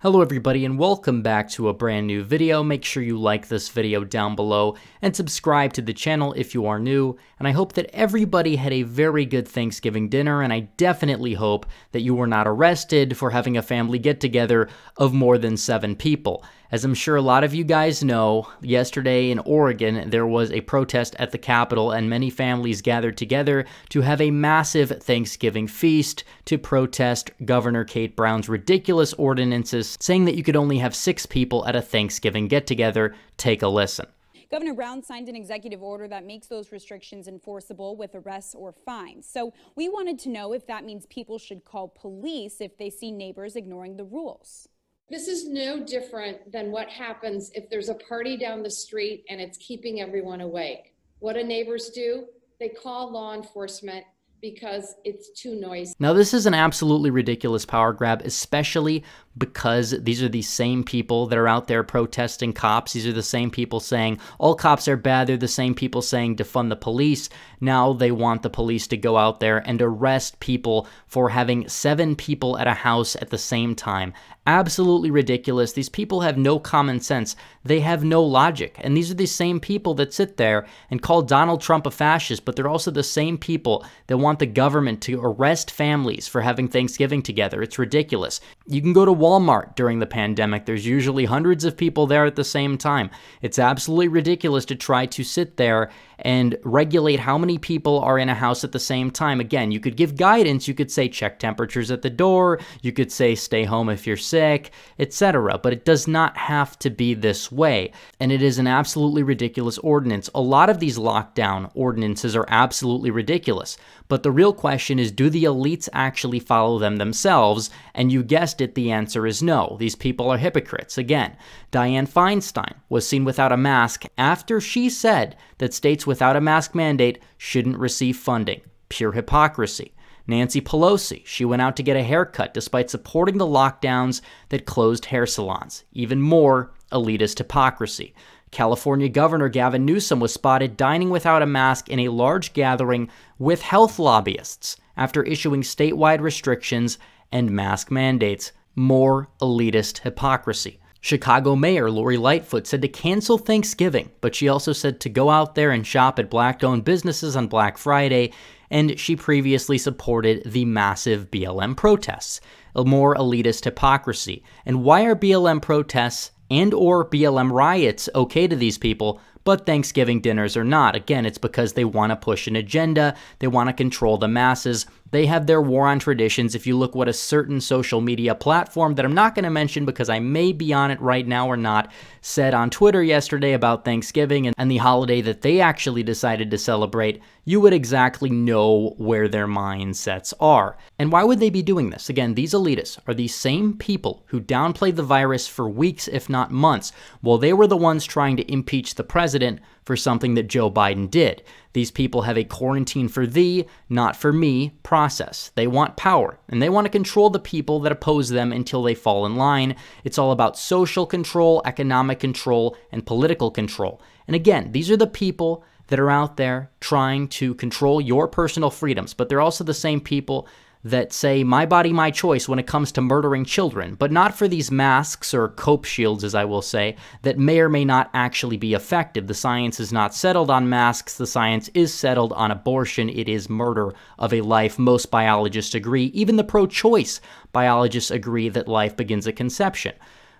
Hello everybody and welcome back to a brand new video. Make sure you like this video down below and subscribe to the channel if you are new. And I hope that everybody had a very good Thanksgiving dinner, and I definitely hope that you were not arrested for having a family get-together of more than 7 people. As I'm sure a lot of you guys know, yesterday in Oregon there was a protest at the Capitol and many families gathered together to have a massive Thanksgiving feast to protest Governor Kate Brown's ridiculous ordinances saying that you could only have 6 people at a Thanksgiving get-together. Take a listen. Governor Brown signed an executive order that makes those restrictions enforceable with arrests or fines. So we wanted to know if that means people should call police if they see neighbors ignoring the rules. This is no different than what happens if there's a party down the street and it's keeping everyone awake. What do neighbors do? They call law enforcement because it's too noisy. Now, this is an absolutely ridiculous power grab, especially because these are the same people that are out there protesting cops. These are the same people saying all cops are bad. They're the same people saying defund the police. Now they want the police to go out there and arrest people for having 7 people at a house at the same time. Absolutely ridiculous. These people have no common sense. They have no logic. And these are the same people that sit there and call Donald Trump a fascist, but they're also the same people that want the government to arrest families for having Thanksgiving together. It's ridiculous. You can go to Walmart during the pandemic. There's usually hundreds of people there at the same time. It's absolutely ridiculous to try to sit there and regulate how many people are in a house at the same time. Again, you could give guidance. You could say check temperatures at the door. You could say stay home if you're sick, etc. But it does not have to be this way. And it is an absolutely ridiculous ordinance. A lot of these lockdown ordinances are absolutely ridiculous. But the real question is, do the elites actually follow them themselves? And you guessed it, the answer is no. These people are hypocrites. Again, Dianne Feinstein was seen without a mask after she said that states without a mask mandate shouldn't receive funding. Pure hypocrisy. Nancy Pelosi, she went out to get a haircut despite supporting the lockdowns that closed hair salons. Even more elitist hypocrisy. California Governor Gavin Newsom was spotted dining without a mask in a large gathering with health lobbyists after issuing statewide restrictions and mask mandates. More elitist hypocrisy. Chicago Mayor Lori Lightfoot said to cancel Thanksgiving, but she also said to go out there and shop at Black-owned businesses on Black Friday, and she previously supported the massive BLM protests. More elitist hypocrisy. And why are BLM protests and/or BLM riots okay to these people, but Thanksgiving dinners are not? Again, it's because they want to push an agenda. They want to control the masses. They have their war on traditions. If you look what a certain social media platform that I'm not going to mention because I may be on it right now or not, said on Twitter yesterday about Thanksgiving and the holiday that they actually decided to celebrate, you would exactly know where their mindsets are. And why would they be doing this? Again, these elitists are the same people who downplayed the virus for weeks, if not months, while they were the ones trying to impeach the president for something that Joe Biden did. These people have a quarantine for thee, not for me process. They want power, and they want to control the people that oppose them until they fall in line. It's all about social control, economic control, and political control. And again, these are the people that are out there trying to control your personal freedoms, but they're also the same people that say my body, my choice when it comes to murdering children, but not for these masks or cope shields, as I will say, that may or may not actually be effective. The science is not settled on masks. The science is settled on abortion. It is murder of a life. Most biologists agree. Even the pro-choice biologists agree that life begins at conception.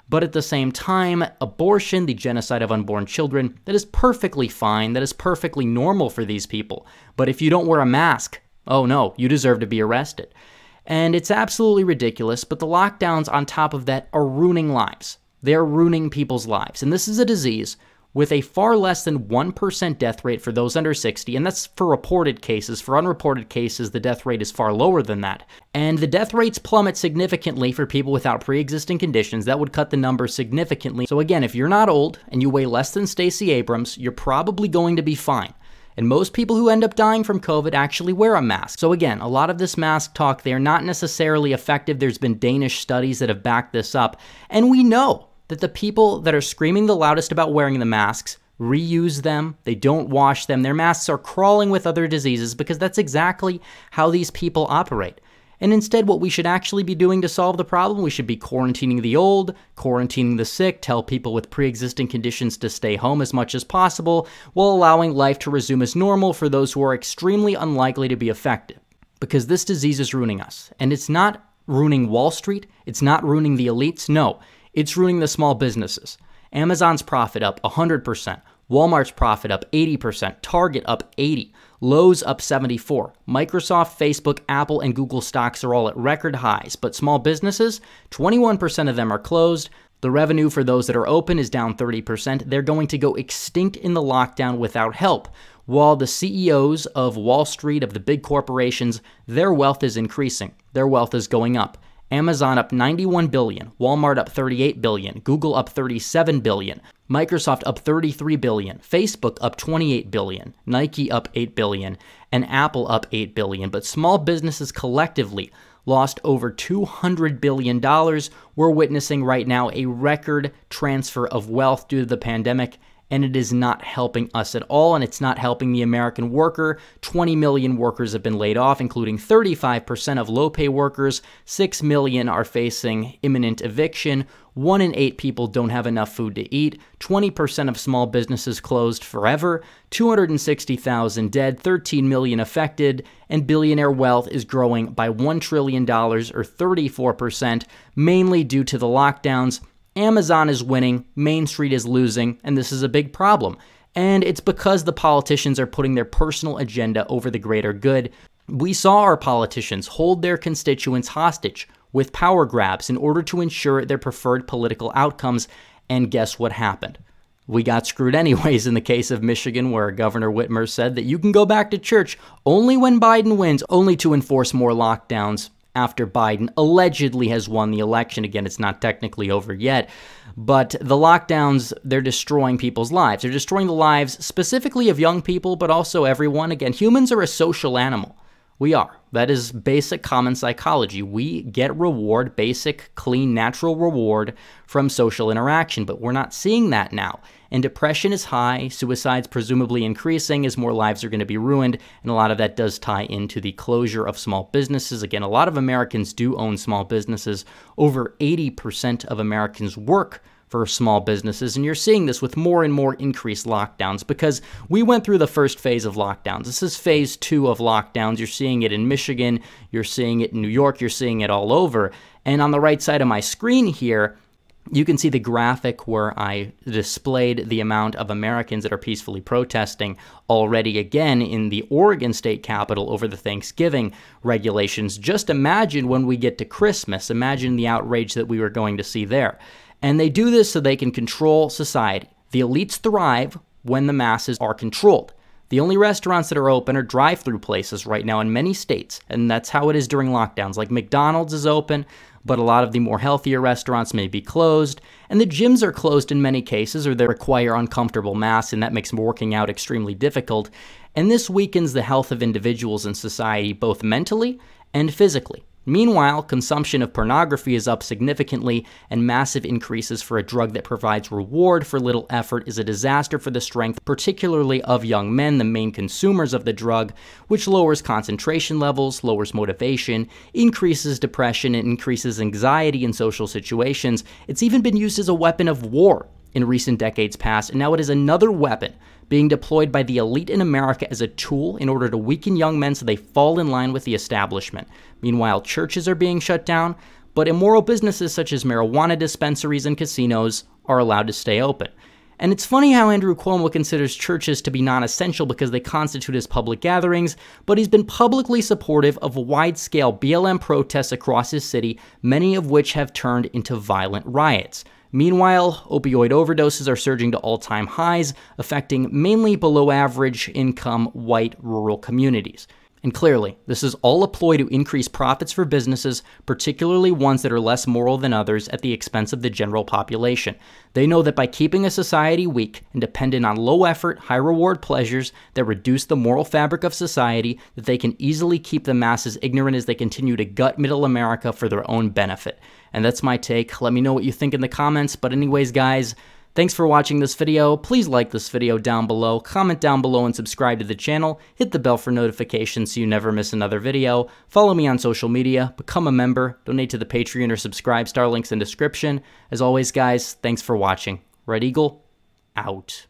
But at the same time, abortion, the genocide of unborn children, that is perfectly fine. That is perfectly normal for these people. But if you don't wear a mask, oh no, you deserve to be arrested. And it's absolutely ridiculous, but the lockdowns on top of that are ruining lives. They're ruining people's lives. And this is a disease with a far less than 1% death rate for those under 60, and that's for reported cases. For unreported cases, the death rate is far lower than that. And the death rates plummet significantly for people without pre-existing conditions. That would cut the number significantly. So again, if you're not old and you weigh less than Stacey Abrams, you're probably going to be fine. And most people who end up dying from COVID actually wear a mask. So again, a lot of this mask talk, they are not necessarily effective. There's been Danish studies that have backed this up. And we know that the people that are screaming the loudest about wearing the masks reuse them, they don't wash them, their masks are crawling with other diseases because that's exactly how these people operate. And instead, what we should actually be doing to solve the problem, we should be quarantining the old, quarantining the sick, tell people with pre-existing conditions to stay home as much as possible, while allowing life to resume as normal for those who are extremely unlikely to be affected. Because this disease is ruining us. And it's not ruining Wall Street, it's not ruining the elites, no, it's ruining the small businesses. Amazon's profit up 100%, Walmart's profit up 80%, Target up 80%, Lowe's up 74%. Microsoft, Facebook, Apple, and Google stocks are all at record highs, but small businesses, 21% of them are closed. The revenue for those that are open is down 30%. They're going to go extinct in the lockdown without help. While the CEOs of Wall Street, of the big corporations, their wealth is increasing. Their wealth is going up. Amazon up $91 billion, Walmart up $38 billion, Google up $37 billion, Microsoft up $33 billion, Facebook up $28 billion, Nike up $8 billion, and Apple up $8 billion. But small businesses collectively lost over $200 billion. We're witnessing right now a record transfer of wealth due to the pandemic, and it is not helping us at all, and it's not helping the American worker. 20 million workers have been laid off, including 35% of low-pay workers. 6 million are facing imminent eviction. 1 in 8 people don't have enough food to eat. 20% of small businesses closed forever. 260,000 dead, 13 million affected, and billionaire wealth is growing by $1 trillion, or 34%, mainly due to the lockdowns. Amazon is winning, Main Street is losing, and this is a big problem. And it's because the politicians are putting their personal agenda over the greater good. We saw our politicians hold their constituents hostage with power grabs in order to ensure their preferred political outcomes, and guess what happened? We got screwed anyways in the case of Michigan, where Governor Whitmer said that you can go back to church only when Biden wins, only to enforce more lockdowns after Biden allegedly has won the election. Again, it's not technically over yet, but the lockdowns, they're destroying people's lives. They're destroying the lives specifically of young people, but also everyone. Again, humans are a social animal. We are. That is basic common psychology. We get reward, basic, clean, natural reward from social interaction, but we're not seeing that now. And depression is high, suicide's presumably increasing as more lives are going to be ruined, and a lot of that does tie into the closure of small businesses. Again, a lot of Americans do own small businesses. Over 80% of Americans work for small businesses, and you're seeing this with more and more increased lockdowns because we went through the first phase of lockdowns. This is phase 2 of lockdowns. You're seeing it in Michigan, you're seeing it in New York, you're seeing it all over. And on the right side of my screen here, you can see the graphic where I displayed the amount of Americans that are peacefully protesting already again in the Oregon state capitol over the Thanksgiving regulations. Just imagine when we get to Christmas, imagine the outrage that we were going to see there. And they do this so they can control society. The elites thrive when the masses are controlled. The only restaurants that are open are drive-through places right now in many states, and that's how it is during lockdowns. Like McDonald's is open, but a lot of the more healthier restaurants may be closed, and the gyms are closed in many cases, or they require uncomfortable masks, and that makes working out extremely difficult. And this weakens the health of individuals in society, both mentally and physically. Meanwhile, consumption of pornography is up significantly, and massive increases for a drug that provides reward for little effort is a disaster for the strength, particularly of young men, the main consumers of the drug, which lowers concentration levels, lowers motivation, increases depression, and increases anxiety in social situations. It's even been used as a weapon of war in recent decades past, and now it is another weapon being deployed by the elite in America as a tool in order to weaken young men so they fall in line with the establishment. Meanwhile, churches are being shut down, but immoral businesses such as marijuana dispensaries and casinos are allowed to stay open. And it's funny how Andrew Cuomo considers churches to be non-essential because they constitute as public gatherings, but he's been publicly supportive of wide-scale BLM protests across his city, many of which have turned into violent riots. Meanwhile, opioid overdoses are surging to all-time highs, affecting mainly below-average income white rural communities. And clearly, this is all a ploy to increase profits for businesses, particularly ones that are less moral than others, at the expense of the general population. They know that by keeping a society weak and dependent on low-effort, high-reward pleasures that reduce the moral fabric of society, that they can easily keep the masses ignorant as they continue to gut middle America for their own benefit. And that's my take. Let me know what you think in the comments. But anyways, guys, Thanks for watching this video. Please like this video down below, comment down below, and subscribe to the channel. Hit the bell for notifications so you never miss another video. Follow me on social media, become a member, donate to the Patreon, or subscribe. Star links in description. As always, guys, thanks for watching. Red Eagle, out.